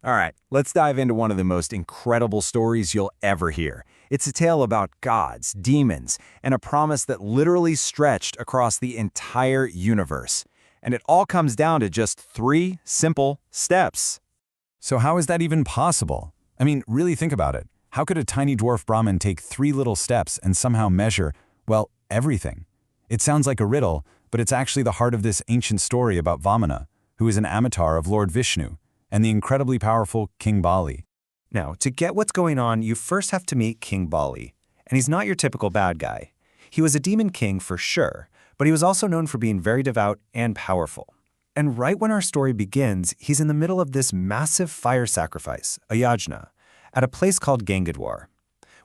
All right, let's dive into one of the most incredible stories you'll ever hear. It's a tale about gods, demons, and a promise that literally stretched across the entire universe. And it all comes down to just 3 simple steps. So how is that even possible? I mean, really think about it. How could a tiny dwarf Brahmin take 3 little steps and somehow measure, well, everything? It sounds like a riddle, but it's actually the heart of this ancient story about Vamana, who is an avatar of Lord Vishnu, and the incredibly powerful King Bali. Now, to get what's going on, you first have to meet King Bali. And he's not your typical bad guy. He was a demon king for sure, but he was also known for being very devout and powerful. And right when our story begins, he's in the middle of this massive fire sacrifice, a yajna, at a place called Gangadwar.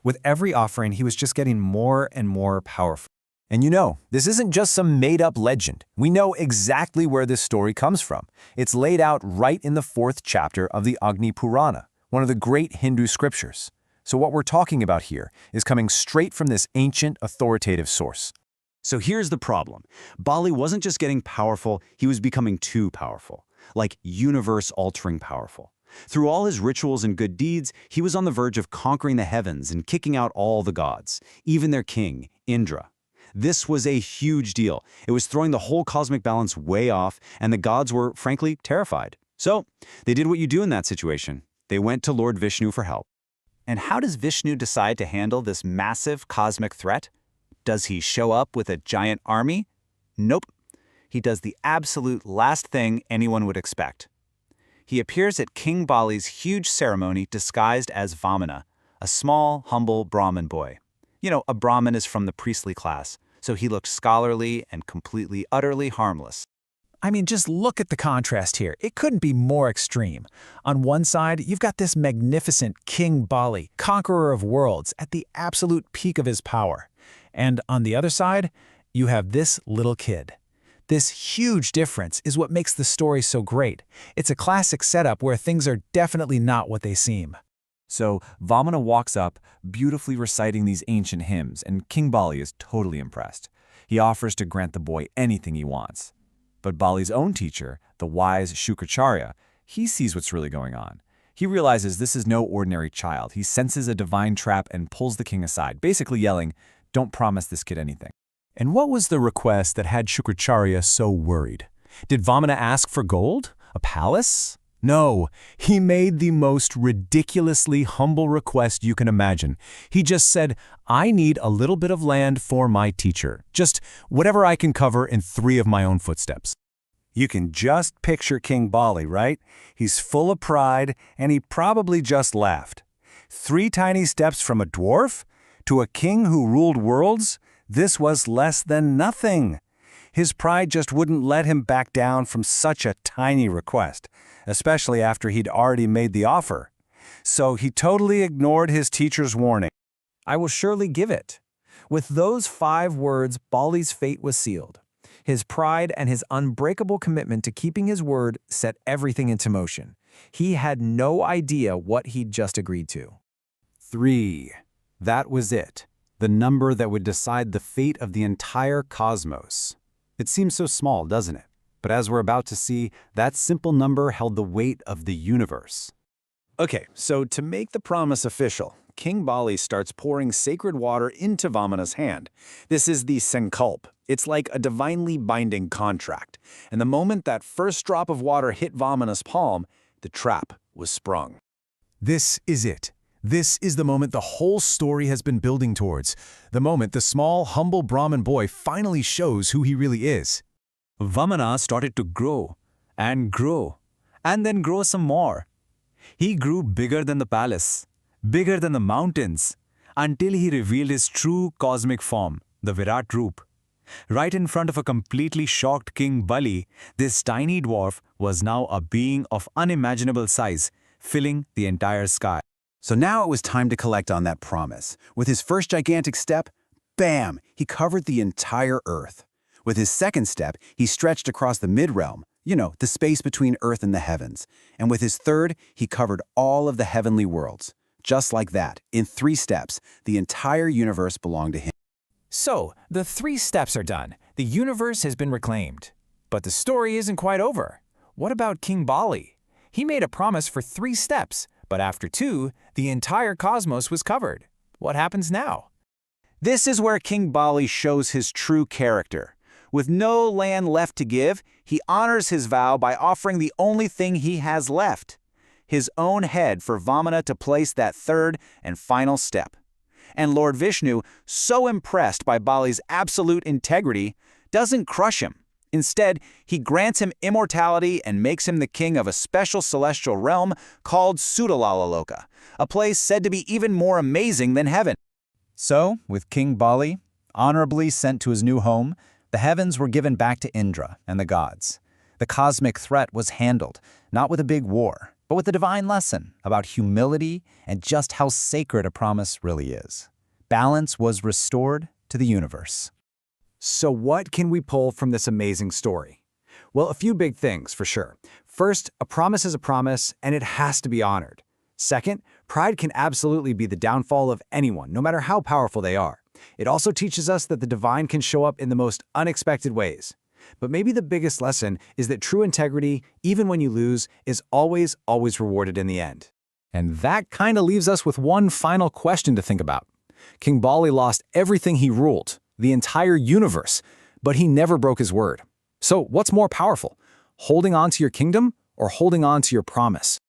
With every offering, he was just getting more and more powerful. And you know, this isn't just some made-up legend. We know exactly where this story comes from. It's laid out right in the 4th chapter of the Agni Purana, one of the great Hindu scriptures. So what we're talking about here is coming straight from this ancient, authoritative source. So here's the problem. Bali wasn't just getting powerful, he was becoming too powerful, like universe-altering powerful. Through all his rituals and good deeds, he was on the verge of conquering the heavens and kicking out all the gods, even their king, Indra. This was a huge deal. It was throwing the whole cosmic balance way off, and the gods were, frankly, terrified. So they did what you do in that situation. They went to Lord Vishnu for help. And how does Vishnu decide to handle this massive cosmic threat? Does he show up with a giant army? Nope. He does the absolute last thing anyone would expect. He appears at King Bali's huge ceremony disguised as Vamana, a small, humble Brahmin boy. You know, a Brahmin is from the priestly class, so he looked scholarly and completely, utterly harmless. I mean, just look at the contrast here. It couldn't be more extreme. On one side, you've got this magnificent King Bali, conqueror of worlds, at the absolute peak of his power. And on the other side, you have this little kid. This huge difference is what makes the story so great. It's a classic setup where things are definitely not what they seem. So Vamana walks up, beautifully reciting these ancient hymns, and King Bali is totally impressed. He offers to grant the boy anything he wants. But Bali's own teacher, the wise Shukracharya, he sees what's really going on. He realizes this is no ordinary child. He senses a divine trap and pulls the king aside, basically yelling, "Don't promise this kid anything." And what was the request that had Shukracharya so worried? Did Vamana ask for gold? A palace? No, he made the most ridiculously humble request you can imagine. He just said, "I need a little bit of land for my teacher. Just whatever I can cover in 3 of my own footsteps." You can just picture King Bali, right? He's full of pride, and he probably just laughed. 3 tiny steps from a dwarf to a king who ruled worlds? This was less than nothing. His pride just wouldn't let him back down from such a tiny request, especially after he'd already made the offer. So he totally ignored his teacher's warning. "I will surely give it." With those 5 words, Bali's fate was sealed. His pride and his unbreakable commitment to keeping his word set everything into motion. He had no idea what he'd just agreed to. 3. That was it. The number that would decide the fate of the entire cosmos. It seems so small, doesn't it? But as we're about to see, that simple number held the weight of the universe. Okay, so to make the promise official, King Bali starts pouring sacred water into Vamana's hand. This is the Sankalp. It's like a divinely binding contract. And the moment that first drop of water hit Vamana's palm, the trap was sprung. This is it. This is the moment the whole story has been building towards. The moment the small, humble Brahmin boy finally shows who he really is. Vamana started to grow, and then grow some more. He grew bigger than the palace, bigger than the mountains, until he revealed his true cosmic form, the Virat Roop. Right in front of a completely shocked King Bali, this tiny dwarf was now a being of unimaginable size, filling the entire sky. So now it was time to collect on that promise. With his first gigantic step, bam, he covered the entire earth. With his second step, he stretched across the mid-realm, you know, the space between earth and the heavens. And with his third, he covered all of the heavenly worlds. Just like that, in 3 steps, the entire universe belonged to him. So, the 3 steps are done. The universe has been reclaimed. But the story isn't quite over. What about King Bali? He made a promise for 3 steps, but after 2, the entire cosmos was covered. What happens now? This is where King Bali shows his true character. With no land left to give, he honors his vow by offering the only thing he has left, his own head for Vamana to place that 3rd and final step. And Lord Vishnu, so impressed by Bali's absolute integrity, doesn't crush him. Instead, he grants him immortality and makes him the king of a special celestial realm called Sutala-loka, a place said to be even more amazing than heaven. So, with King Bali honorably sent to his new home, the heavens were given back to Indra and the gods. The cosmic threat was handled, not with a big war, but with a divine lesson about humility and just how sacred a promise really is. Balance was restored to the universe. So what can we pull from this amazing story? Well, a few big things for sure. First, a promise is a promise, and it has to be honored. Second, pride can absolutely be the downfall of anyone, no matter how powerful they are. It also teaches us that the divine can show up in the most unexpected ways. But maybe the biggest lesson is that true integrity, even when you lose, is always rewarded in the end. And that kind of leaves us with one final question to think about. King Bali lost everything he ruled, the entire universe, but he never broke his word. So what's more powerful, holding on to your kingdom or holding on to your promise?